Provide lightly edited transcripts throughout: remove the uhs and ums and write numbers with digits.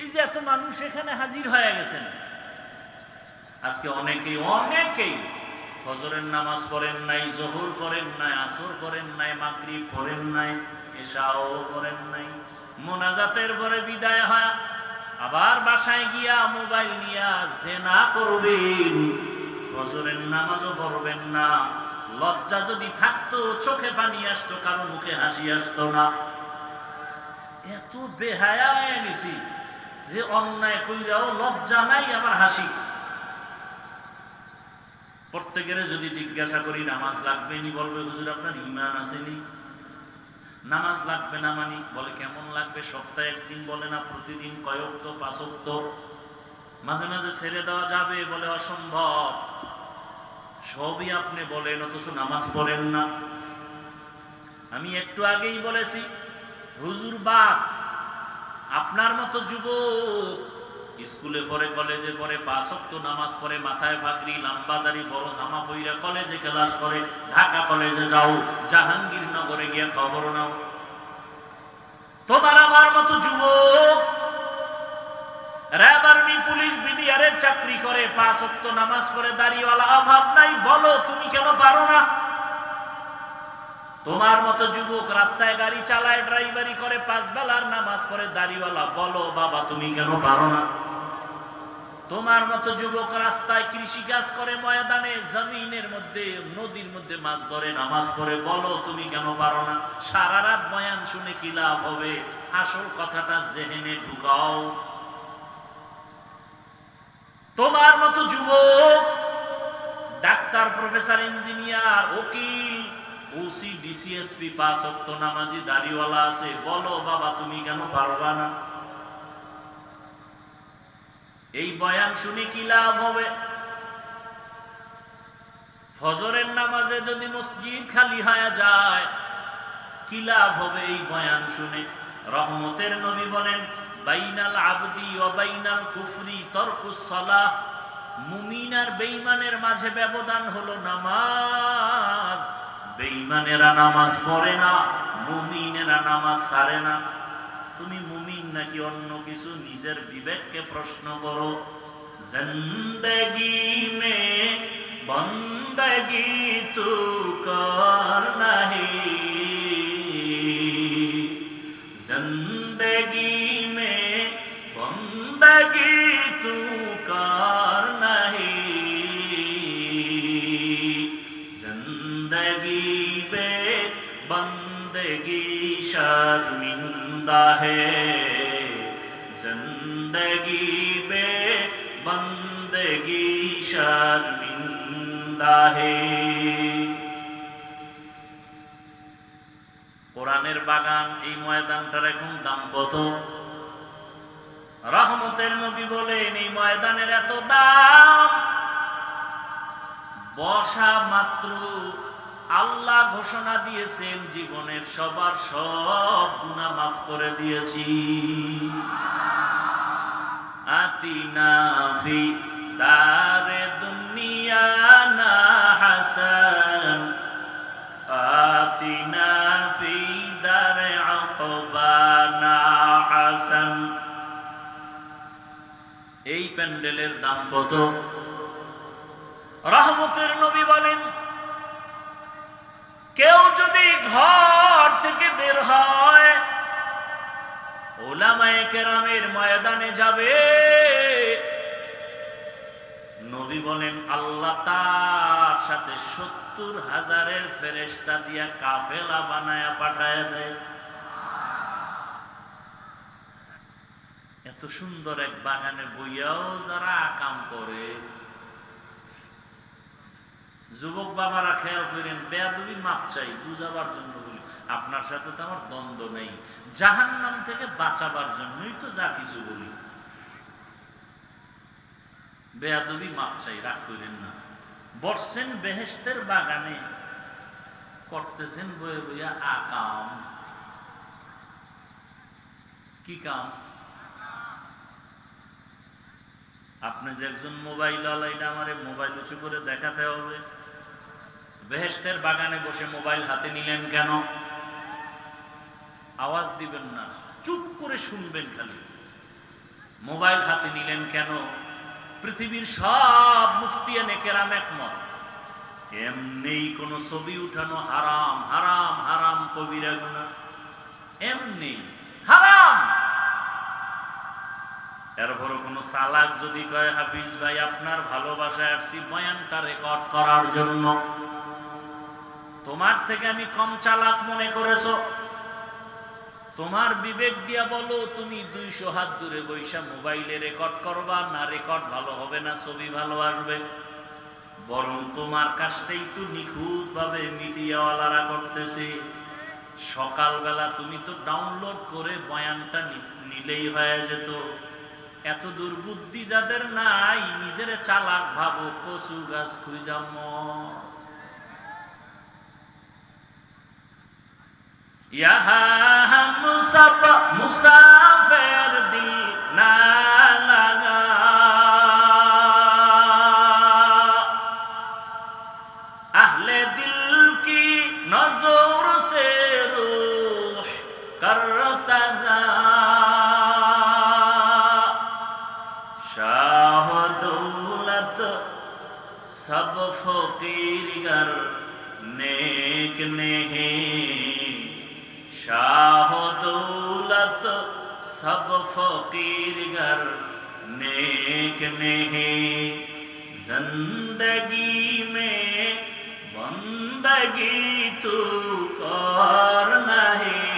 এই যে এত মানুষ এখানে হাজির হয়ে গেছেন, আজকে অনেকেই ফজরের নামাজ পড়েন নাই, জোহর পড়েন নাই, আসর পড়েন নাই, মাগরিব পড়েন নাই, এশাও পড়েন নাই। মোনাজাতের পরে বিদায় হয়, আবার বাসায় গিয়া মোবাইল নিয়া জিনা করবেন, ফজরের নামাজও পড়বেন না। লজ্জা যদি থাকতো চোখে পানি আসতো, কারো মুখে হাসি আসতো না। এত বেহায়া হয়ে গেছি যে অন্যায় কইরাও লজ্জা নাই, আবার হাসি। প্রত্যেকের যদি জিজ্ঞাসা করি নামাজ লাগবে নি, বলবে হুজুর আপনার ঈমান আসেনি। নামাজ লাগবে না মানি, বলে কেমন লাগবে, সপ্তাহে একদিন, বলে না প্রতিদিন, কয়েক তো 5 ওয়াক্ত, মাঝে মাঝে ছেড়ে দেওয়া যাবে, বলে অসম্ভব। সবই আপনি বলেন, অথচ নামাজ পড়েন না। আমি একটু আগেই বলেছি, হুজুর বাপ আপনার মতো যুবক স্কুলে পড়ে, কলেজে পড়ে, 5 ওয়াক্ত নামাজ পড়ে, মাথায় পাগড়ি, লম্বা দাড়ি, বড় জামা পইরা কলেজে ক্লাস করে, ঢাকা কলেজে যাও, জাহাঙ্গীরনগরে গিয়ে খবর নাও। তোমার আমার মতো যুবক র্যাব, আর্মি, পুলিশ, বিডিআরের চাকরি করে, 5 ওয়াক্ত নামাজ পড়ে, দাড়িওয়ালা, অভাব নাই, বলো তুমি কেন পারো না? তোমার মতো যুবক রাস্তায় গাড়ি চালায়, ড্রাইভারি করে, 5 বেলার নামাজ পড়ে, দাড়িওয়ালা, বলো বাবা তুমি কেন পারো না? তোমার মতো যুবক রাস্তায় কৃষিকাজ করে, ময়দানে, জমিনের মধ্যে, নদীর মধ্যে মাছ ধরে, নামাজ পড়ে, বলো তুমি কেন পারো না? সারা রাত বয়ান শুনে কি লাভ হবে? আসল কথাটা জেনে ঢুকাও। তোমার মতো যুবক ডাক্তার, প্রফেসর, ইঞ্জিনিয়ার, উকিল, ওসি, ডিসিএসপি, 5 ওয়াক্ত নামাজি, দাড়িওয়ালা আছে, বলো বাবা তুমি কেন পারবা না? এই বয়ান শুনে কি লাভ হবে? ফজরের নামাজে যদি মসজিদ খালি হয়ে যায়, কি লাভ হবে এই বয়ান শুনে? রহমতের নবী বলেন, বাইনাল আবদি ওয়া বাইনাল কুফরি তরকুস সালাহ। মুমিন আর বেঈমানের মাঝে ব্যবধান হলো নামাজ। বেঈমানেরা নামাজ পড়ে না, মুমিনেরা নামাজ ছাড়ে না। তুমি মুমিন নাকি অন্য কিছু, নিজের বিবেককে প্রশ্ন করো। জিন্দেগি মে বন্দগি তু কর নাহি, জিন্দেগি মে বন্দগি তু কর নাহি, জিন্দেগি বে বন্দগি শর্মিন্দা है, जिंदगी बे बंदगी शर्मिंदा है। কোরআনের বাগান, এই ময়দানটার এখন দাম কত? রহমতের নবী বলেন, এই ময়দানের এত দাম, বসা মাত্র আল্লাহ ঘোষণা দিয়েছেন জীবনের সবার সব গুনাহ মাফ করে দিয়েছি। আতিনা ফি দারে দুনিয়া না হাসান, আতিনা ফি দারে আকবা না হাসান। এই প্যান্ডেলের দাম কত? রহমতের নবী বলেন, কেউ যদি ঘর থেকে বের হয়, উলামায়ে কেরামের ময়দানে যাবে, নবী বলেন আল্লাহ তার সাথে 70,000 ফেরেশতা দিয়া কাফেলা বানায়া পাঠায় দেয়। এত সুন্দর এক বাগানে বইয়াও যারা আকাম করে, যুবক বাবারা খেয়াল করেন, বেয়াদবি মাপ চাই, বুঝাবার জন্য বলি, আপনার সাথে তো আমার দ্বন্দ্ব নেই, জাহান্নাম থেকে বাঁচাবার জন্যই তো যা কিছু বলি। বেয়াদবি মাপ চাই, রাগ করেন না। বসছেন বেহেশতের বাগানে, করতেছেন বয়ে বইয়া আকাম। কি কাম? আপনি যে একজন মোবাইল আলাইটা, আমারে মোবাইল উঁচু করে দেখাতে হবে। বেহেশতের বাগানে বসে মোবাইল হাতে নিলেন কেন? আওয়াজ দিবেন না, চুপ করে শুনবেন খালি। মোবাইল হাতে নিলেন কেন? পৃথিবীর সব মুফতিয়ানে কেরাম একমত, এমনি কোনো ছবি উঠানো হারাম, হারাম, হারাম, কবিরা গুনাহ, এমনি হারাম। এরপরও কোনো চালাক যদি কয়, হাফিজ ভাই আপনার ভালোবাসায় আসছি বয়ানটা রেকর্ড করার জন্য, তোমার থেকে আমি কম চালাক মনে করেছো? তোমার বিবেক দিয়া বলো, তুমি 200 হাত দূরে বৈশা মোবাইলে রেকর্ড করবা না? রেকর্ড ভালো হবে না, ছবি ভালো আসবে? বরং তোমার কাজটাই তো নিখুঁত ভাবে মিডিয়াওয়ালারা করতেছে। সকালবেলা তুমি তো ডাউনলোড করে বয়ানটা নিলেই হয়ে যেত। এত দুর্বুদ্ধি যাদের নাই, নিজের চালাক ভাবো, কচু গাছ খুঁজা মর। यहाँ मुसाफिर दिल ना लगा, अहले दिल की नजर से रूह करता जा, शाह दौलत सब फकीर गर नेक नहीं, शाह दौलत सब फकीर गर नेक नहीं, जिंदगी में बंदगी तू कर नहीं,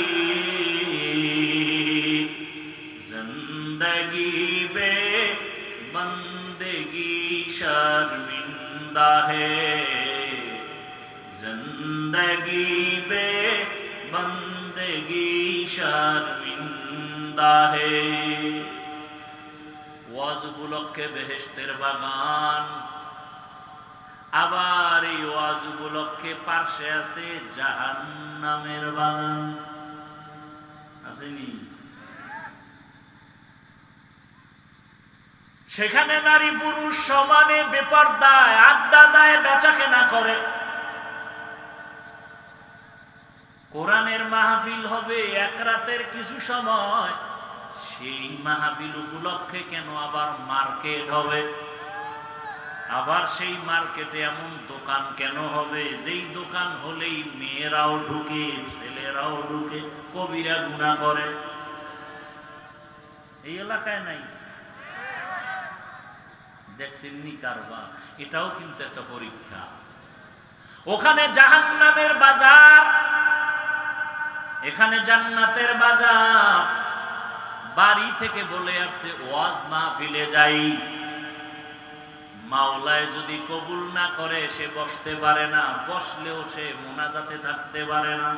जिंदगी बे बंदगी शर्मिंदा है, जिंदगी बे बंदगी शर्मिंदा है। ওয়াজ উপলক্ষে বেহেশতের বাগান, আবার এই ওয়াজ উপলক্ষে পাশে আছে জাহান্নামের বাগান, আসেনি? সেখানে নারী পুরুষ সমানে বেপরদায় আড্ডা দেয়, বেচা কেনা করে। কোরআনের মাহফিল হবে এক রাতের কিছু সময়, সেই মাহফিল উপলক্ষে কেন আবার মার্কেট হবে? আবার সেই মার্কেটে এমন দোকান কেন হবে যেই দোকান হলেই মেয়েরাও ঢুকে, ছেলেরাও ঢুকে, কবিরা গুনাহ করে? এই এলাকায় নাই? দেখছেননি কারবার? এটাও কিন্তু একটা পরীক্ষা। ওখানে জাহান্নামের বাজার, এখানে জান্নাতের বাজার। বাড়ি থেকে বলে আসছে ওয়াজ মাহফিলে যাই, মাওলায় যদি কবুল না করে সে বসতে পারে না, বসলেও সে মোনাজাতে থাকতে পারে না।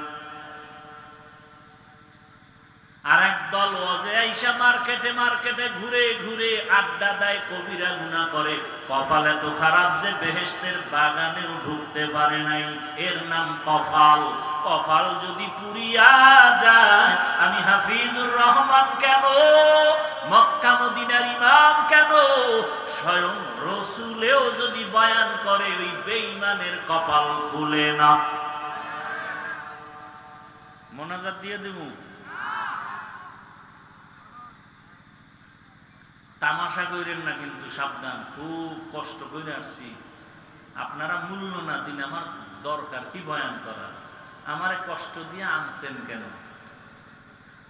আর একদল ওয়াজে আইসা মার্কেটে মার্কেটে ঘুরে ঘুরে আড্ডা দেয়, কবিরা গুনাহ করে। কপাল এত খারাপ যে বেহেশতের বাগানেও ঢুকতে পারে নাই। এর নাম কপাল। কপাল যদি পুরিয়া যায়, আমি হাফিজুর রহমান কেন, মক্কা মদিনার ইমাম কেন, স্বয়ং রসুলেও যদি বয়ান করে, ওই বেঈমানের কপাল খুলে না। মোনাজাত দিয়ে দেব? তামাশা কইরেন না কিন্তু, সাবধান। খুব কষ্ট করে আসছি, আপনারা মূল্য না দিন আমার দরকার কি বয়ান করা? আমারে কষ্ট দিয়ে আনছেন কেন?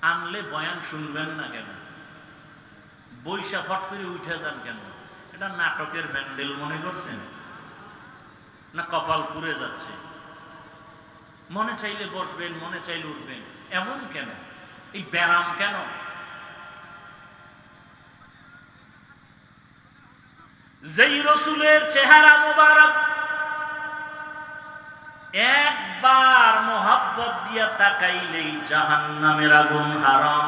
আনলে বয়ান শুনবেন না কেন? বৈশা ফট করে উঠে যান কেন? এটা নাটকের ব্যান্ডেল মনে করছেন না? কপাল পুড়ে যাচ্ছে, মনে চাইলে বসবেন, মনে চাইলে উঠবেন, এমন কেন? এই ব্যারাম কেন? যেই রসুলের চেহারা মোবারক একবার মোহাব্বত দিয়া তাকাইলেই জাহান্নামের আগুন হারাম।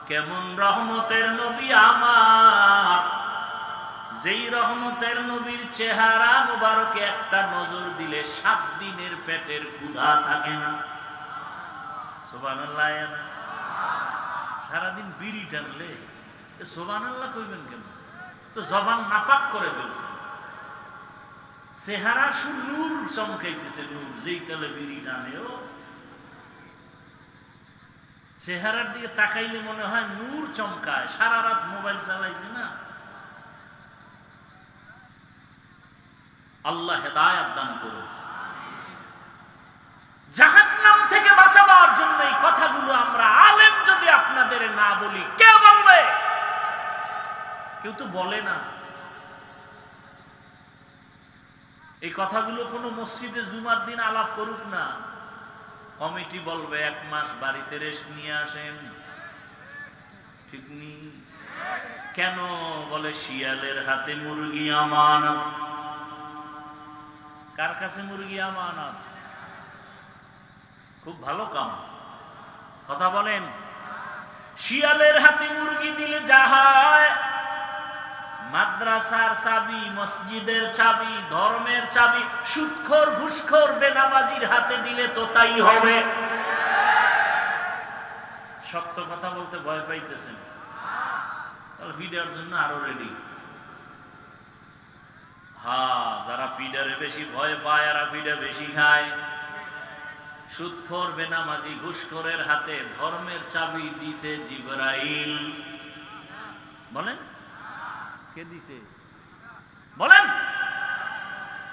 কেমন রহমতের নবী আমার, যেই রহমতের নবীর চেহারা মোবারকে একটা নজর দিলে 7 দিনের পেটের ক্ষুধা থাকে না। সুবহানাল্লাহ। সারাদিন বিড়ি টানলে সুবহানাল্লাহ কইবেন কেন? তো জবান নাপাক করে ফেলছে। চেহারা নূর চমকাইতেছে, নূর। যেই তালে বিড়ি টানেও চেহারার দিকে তাকাইলে মনে হয় নূর চমকায়, সারা রাত মোবাইল চালাইছে না। আল্লাহ হেদায়েত দান করুন। জাহান্নাম থেকে বাঁচাবার জন্য এই কথাগুলো আমরা আলেম যদি আপনাদের না বলি, কে বলবে? কেউ তো বলে না। এই কথাগুলো কোনো মসজিদে জুমার দিন আলাপ করুক না, কমিটি বলবে 1 মাস বাড়িতে রেস্ট নিয়ে আসেন। ঠিক নেই কেন? বলে শিয়ালের হাতে মুরগি আমানত। কার কাছে মুরগি আমানত? খুব ভালো কাম, কথা বলেন। শিয়ালের হাতে মুরগি দিলে যা হয়, মাদ্রাসার চাবি, মসজিদের চাবি, ধর্মের চাবি সুদখোর ঘুষখোর বেনামাজির হাতে দিলে তো তাই হবে। সত্য কথা বলতে ভয় পাইতেছেন? তাহলে পিডার জন্য আরো রেডি। যারা পিডারে বেশি ভয় পায় এরা পিডা বেশি খায়। সুদখোর বেনামাজি ঘুষখোরের হাতে ধর্মের চাবি দিছে জিবরাইল। বলেন কে দিছে? বলেন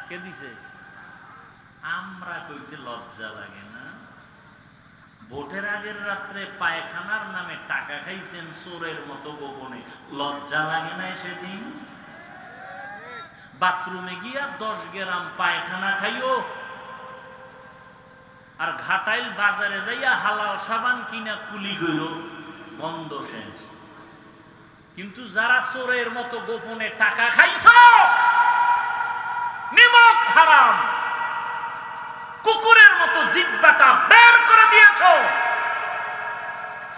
কে দিছে? আমরা কইতে লজ্জা লাগে না? ভোটের আগের রাত্রে পায়খানার নামে টাকা খাইছেন চোরের মতো গোপনে, লজ্জা লাগে না সেদিন? বাথরুমে গিয়া 10 গ্রাম পায়খানা খাইও, আর ঘাটাইল বাজারে যাইয়া হালাল সাবান কিনা কুলি গইল, বন্ধ শেষ। কিন্তু যারা চোরের মতো গোপনে টাকা খাইছ, নিমক হারাম, কুকুরের মতো জিহ্বাটা বের করে দিয়েছ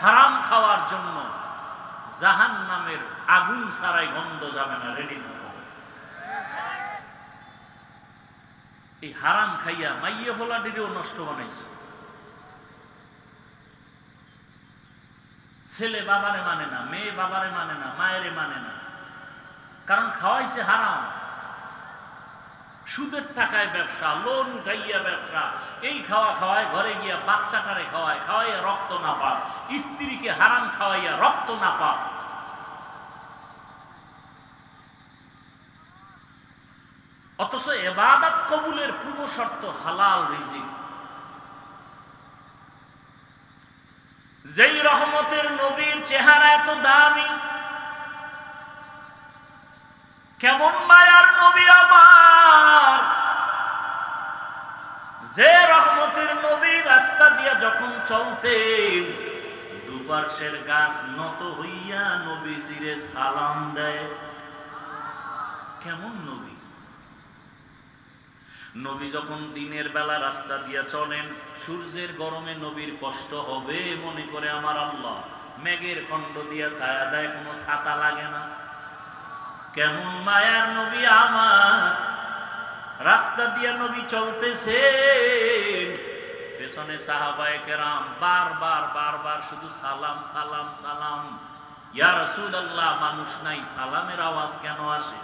হারাম খাওয়ার জন্য, জাহান্নামের আগুন ছাড়াই গন্ধ যাবে না, রেডি থাকো। এই হারাম খাইয়া মাইয়ে ভোলাডিরেও নষ্ট বানাইছ। ছেলে বাবারে মানে না, মেয়ে বাবারে মানে না, মায়েরে মানে না, কারণ খাওয়াইছে হারাম। সুদের টাকায় ব্যবসা, লোন উঠাইয়া ব্যবসা, এই খাওয়া খাওয়ায় ঘরে গিয়া বাচ্চাটারে খাওয়াইয়া রক্ত না পাক, স্ত্রীকে হারাম খাওয়াইয়া রক্ত না পাক। অথচ ইবাদত কবুলের পূর্ব শর্ত হালাল রিজিক। যেই রহমতের নবীর চেহারা এত দামি, কেমন মায়ার নবী আমার, যে রহমতের নবী রাস্তা দিয়া যখন চলতেন দুপার্শ্বের গাছ নত হইয়া নবীজিরে সালাম দেয়। কেমন নবী! নবী যখন দিনের বেলা রাস্তা দিয়া চলেন, সূর্যের গরমে নবীর কষ্ট হবে মনে করে আমার আল্লাহ মেঘের খণ্ড দিয়া ছায়া দেয়, কোনো ছাতা লাগে না। কেমন মায়ার নবী আমার, রাস্তা দিয়া নবী চলতেছেন, পেছনে সাহাবায়ে কেরাম বারবার শুধু সালাম সালাম সালাম। ইয়া রাসূলুল্লাহ, মানুষ নাই, সালামের আওয়াজ কেন আসে?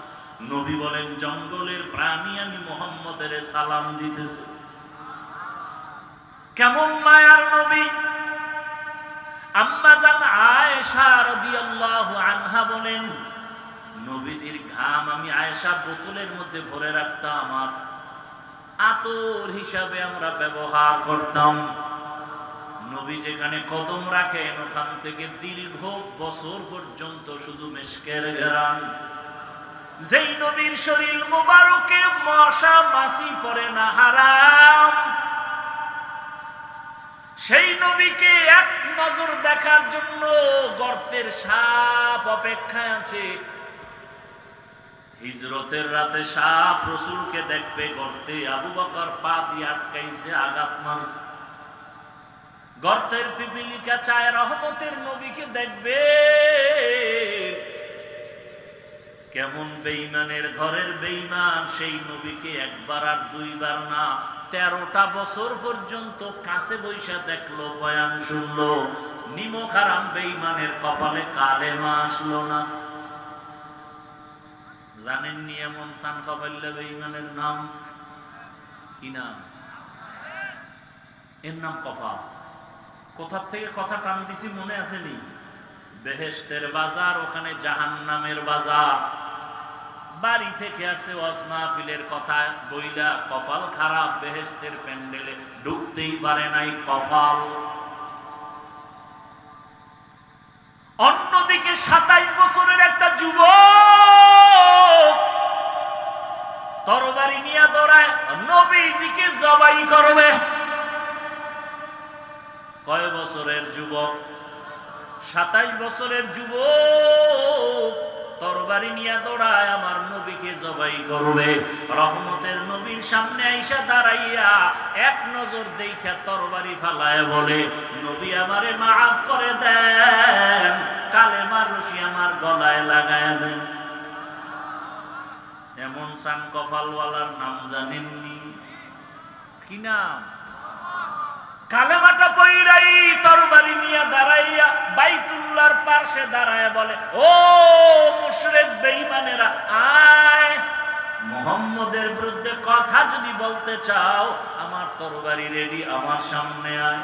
নবী বলেন, জঙ্গলের প্রাণী আমি মুহাম্মদের সালাম দিতেছে। কেমন মায়ার নবী! আম্মা জান আয়েশা রাদিয়াল্লাহু আনহা বলেন, নবীজির ঘাম আমি আয়েশা বোতলের মধ্যে ভরে রাখতাম, আর আতর হিসাবে আমরা ব্যবহার করতাম। নবী যেখানে কদম রাখেন ওখান থেকে দীর্ঘ বছর পর্যন্ত শুধু মিশকের ঘ্রাণ। যেই নবীর শরীর মোবারকে মশা মাছি পড়ে না, হারাম, সেই নবীকে এক নজর দেখার জন্য গর্তের সাপ অপেক্ষায় আছে। হিজরতের রাতে সাপ রাসূলকে দেখবে গর্তে, আবু বকর পা দিয়ে আটকাইছে, আঘাত মারছে। গর্তের পিপিলিকা চায় রহমতের নবীকে দেখবে। কেমন বেঈমানের ঘরের বেঈমান, সেই নবীকে একবার আর দুইবার না, 13টা বছর পর্যন্ত কাছে বৈশা দেখলো, বয়ান শুনলো, নিমক হারাম বেঈমানের কপালে কালেমা আসলো না। জানেননি এমন সান কপাইল্লা বেঈমানের নাম কি? নাম, এর নাম কপাল। কোথার থেকে কথা টান দিছি মনে আসেনি? বেহেশতের বাজার, ওখানে জাহান্নামের বাজার। বাড়ি থেকে আসছে ওয়াজ মাহফিলের কথা বইলা, কপাল খারাপ, বেহেশতের প্যান্ডেলে ঢুকতেই পারে নাই, কপাল। অন্যদিকে 27 বছরের একটা যুবক তরবারি নিয়ে দৌড়ায়, নবীজিকে জবাই করবে। কয় বছরের যুবক? 27 বছরের যুবক তরবারি নিয়ে দৌড়ায়, আমার নবীকে জবাই করবে। রহমতের নবীর সামনে আইসা দাঁড়াইয়া এক নজর দেখা তরবারি ফালায় বলে, নবী আমারে মাফ করে দেন, কালেমার রশি আমার গলায় লাগায় দেন। এমন সান কপালওয়ালার নাম জানেননি? কি নাম? কালেমাটা পইরাই তরবারি নিয়ে দাঁড়াইয়া বাইতুল্লাহর পাশে দাঁড়ায় বলে, ও মুশরিক বেঈমানেরা, আয়, মুহাম্মদের বিরুদ্ধে কথা যদি বলতে চাও, আমার তরবারি রেডি, আমার সামনে আয়।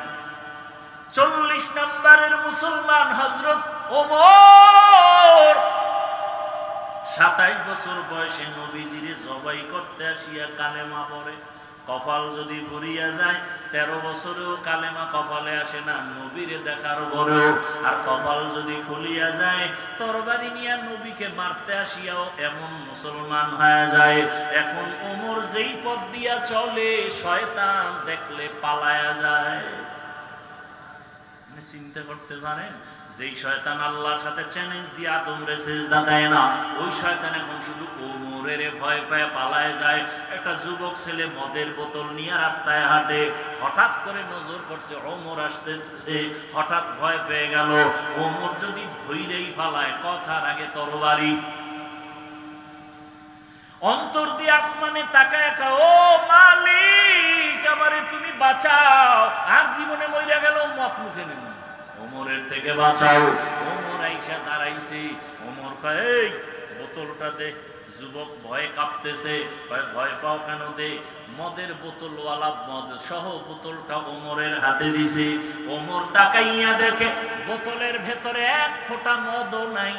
40 নম্বরের মুসলমান হযরত ওমর 27 বছর বয়সে নবীজিরে জবাই করতে আসিয়া কালেমা পড়ে। কপাল যদি ভরিয়া যায়, 13 বছরেও কালেমা কপালে আসে না নবীরে দেখার পরেও। আর কপাল যদি খুলিয়া যায়, তরবারি নিয়ে নবীকে মারতে আসিয়াও এমন মুসলমান হয়ে যায়। এখন ওমর যেই পথ দিয়া চলে, শয়তান দেখলে পালায়া যায়। চিন্তা করতে পারেন, যেই শয়তান আল্লাহর সাথে চ্যালেঞ্জ দিয়ে আদমরে সিজদা দেয় না, ওই শয়তান এখন শুধু ওমরের ভয় পায় পালায় যায়। একটা যুবক ছেলে মদের বোতল নিয়ে রাস্তায় হাঁটে, হঠাৎ করে নজর করছে ওমর আসতেছে, হঠাৎ ভয় পেয়ে গেল। ওমর যদি ধৈরেই ফালায়, কথার আগে তরবারি। অন্তর দিয়ে আসমানে তাকায়, ও মালিক, আমারে তুমি বাঁচাও, আর জীবনে মইরা গেল মত মুখে নেব, ওমরের থেকে বাঁচাও। ওমর আইসা দাঁড়াইছে, ওমর কয়, এই বোতলটা দে। যুবক ভয়ে কাঁপতেছে, ভয় পাও কেন? দে। মদের বোতলওয়ালা মদ সহ বোতলটা ওমরের হাতে দিছে। ওমর তাকাইয়া দেখে বোতলের ভেতরে এক ফোঁটা মদও নাই,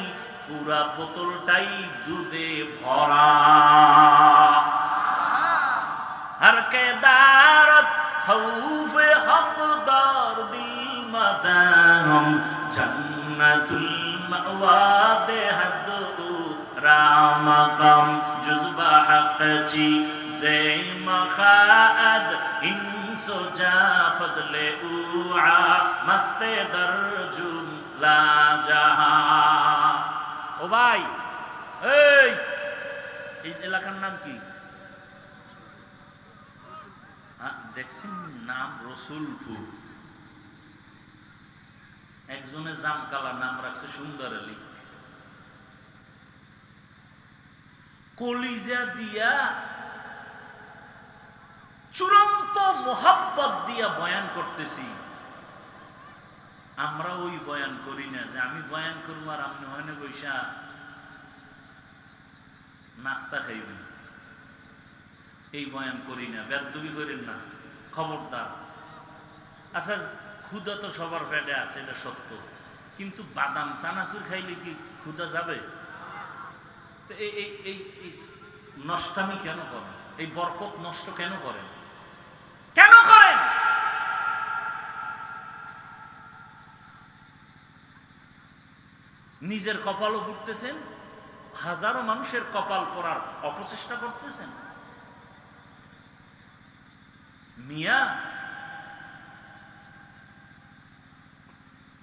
পুরা বোতলটাই দুধে ভরা। হর কে দারত খৌফে হকদার দিল মাদাম, জান্নাতুল মাওয়া দেহাদ রামাকাম, জুজবা হকচি জে মখাজ ইনসোজা ফজলে উআ মস্তে দরজুম লা জাহা। ও ভাই, এই এলাকার নাম কি? দেখছেন নাম রসুলপুর। একজনের জামকালা নাম রাখছে সুন্দর আলী। কলিজা দিয়া চূড়ান্ত মোহাব্বত দিয়া বয়ান করতেছি। আমরা ওই বয়ান করি না যে আমি বয়ান করবো আর আপনি হয় না বৈশা নাস্তা খাইবেন, এই বয়ান করি না। বেদবি করেন না, খবরদার। আচ্ছা, ক্ষুধা তো সবার পেটে আছে, এটা সত্য, কিন্তু বাদাম চানাচুর খাইলে কি ক্ষুধা যাবে? তো এই নষ্টামি কেন করেন? এই বরকত নষ্ট কেন করেন? কেন করেন? নিজের কপালও পুড়তেছেন, হাজারো মানুষের কপাল পড়ার অপচেষ্টা করতেছেন। মিয়া,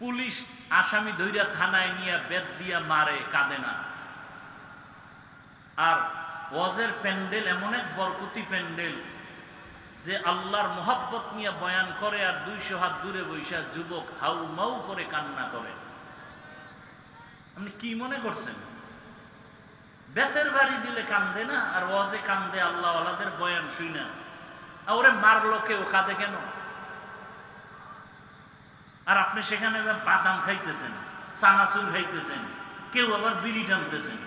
পুলিশ আসামি ধইরা থানায় নিয়ে বেত দিয়া মারে, কাঁদে না। আর ওয়াজের প্যান্ডেল এমন এক বরকতি প্যান্ডেল যে আল্লাহর মোহাব্বত নিয়ে বয়ান করে, আর 200 হাত দূরে বৈশা যুবক হাউ মাউ করে কান্না করে। আপনি কি মনে করছেন বেতের বাড়ি দিলে কান্দে না, আর ওয়াজে কান্দে আল্লাহ ওয়ালাদের বয়ান শুই না? ওরে মারলো কেউ, কাঁদে কেন? আর আপনি সেখানে বাদাম খাইতেছেন, চানাচুর খাইতেছেন, কেউ আবার বিড়ি টানতেছেন।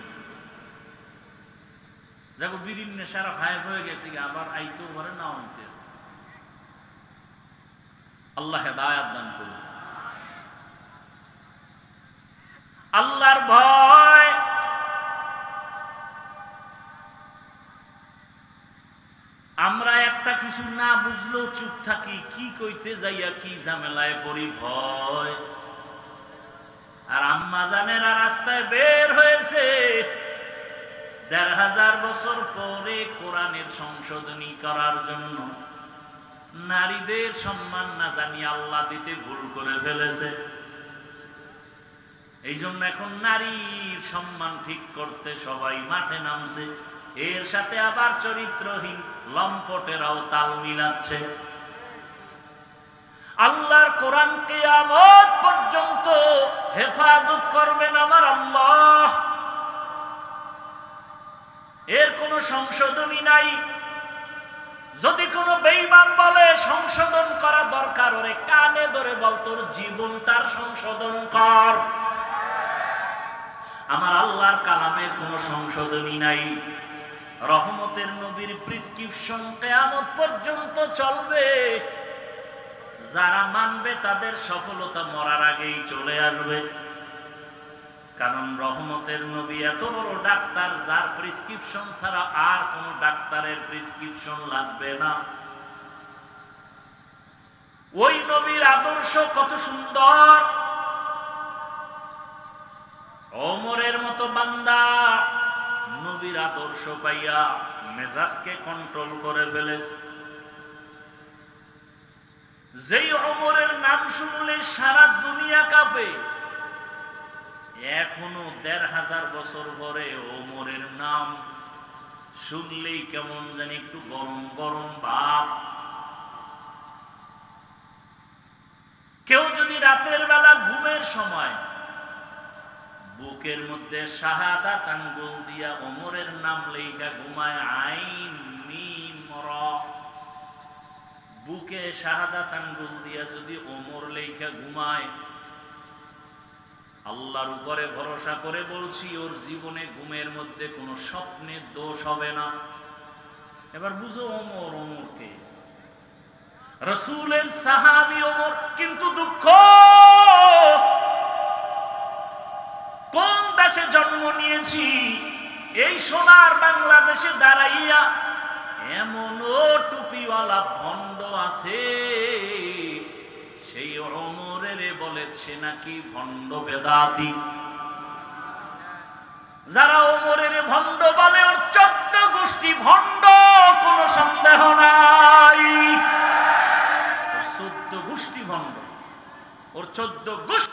যাকে বিড়ির নেশারা গায়েব হয়ে গেছে, আবার আইতেও পারে, নাও আইতে। আল্লাহ হেদায়াত দান করুন। আল্লাহর ভয়। আমরা একটা কিছু না বুঝলেও চুপ থাকি, কি কইতে যাইয়া কি ঝামেলায় পড়ি, ভয়। আর আম্মা জানেরা রাস্তায় বের হয়েছে ১৫০০ বছর পরে কোরআনের সংশোধনী করার জন্য। নারীদের সম্মান না জানিয়ে আল্লাহ দিতে ভুল করে ফেলেছে। এই জন্য এখন নারীর সম্মান ঠিক করতে সবাই মাঠে নামছে। এর সাথে আবার চরিত্রহীন লম্পটেরাও তাল মিলাচ্ছে। আল্লাহর কোরআন কিয়ামত পর্যন্ত হেফাজত করবেন আমার আল্লাহ। এর কোনো সংশোধনী নাই। যদি কোনো বেঈমান বলে সংশোধন করা দরকার, ওরে কানে ধরে বল তোর জীবনটার সংশোধন কর। আমার আল্লাহর কালামের কোনো সংশোধনী নাই। রহমতের নবীর প্রেসক্রিপশন কিয়ামত পর্যন্ত চলবে। যারা মানবে তাদের সফলতা মরার আগেই চলে আসবে। কারণ রহমতের নবী এত বড় ডাক্তার, যার প্রেসক্রিপশন ছাড়া আর কোন ডাক্তারের প্রেসক্রিপশন লাগবে না। ওই নবীর আদর্শ কত সুন্দর। ওমরের মতো বান্দা নবীর আদর্শ পাইয়া মেজাজকে কন্ট্রোল করে ফেলেছে। যেই ওমরের নাম শুনলে সারা দুনিয়া কাঁপে, এখনো ১৫০০ বছর পরে ওমরের নাম শুনলেই কেমন জানি একটু গরম গরম ভাব। কেউ যদি রাতের বেলা ঘুমের সময় বুকের মধ্যে শাহাদাত আঙ্গুল দিয়া ওমরের নাম লেখা ঘুমায়, আইন মিম র, বুকে শাহাদাত আঙ্গুল দিয়া যদি ওমর লেখা ঘুমায়, আল্লাহর উপরে ভরসা করে বলছি ওর জীবনে ঘুমের মধ্যে কোনো স্বপ্নের দোষ হবে না। এবার বুঝো ওমর, ওমরকে রাসূলের সাহাবী ওমর। কিন্তু দুঃখ, কোন দেশে জন্ম নিয়েছি, এই সোনার বাংলাদেশে দাঁড়াইয়া এমনও টুপিওয়ালা ভণ্ড আছে, সেই ওমরের বলে সে নাকি ভণ্ড বেদাতি। যারা ওমরের ভণ্ড বলে ওর ১৪ গোষ্ঠী ভণ্ড, কোনো সন্দেহ নাই। ওর ১৪ গোষ্ঠী ভণ্ড, ওর ১৪ গোষ্ঠী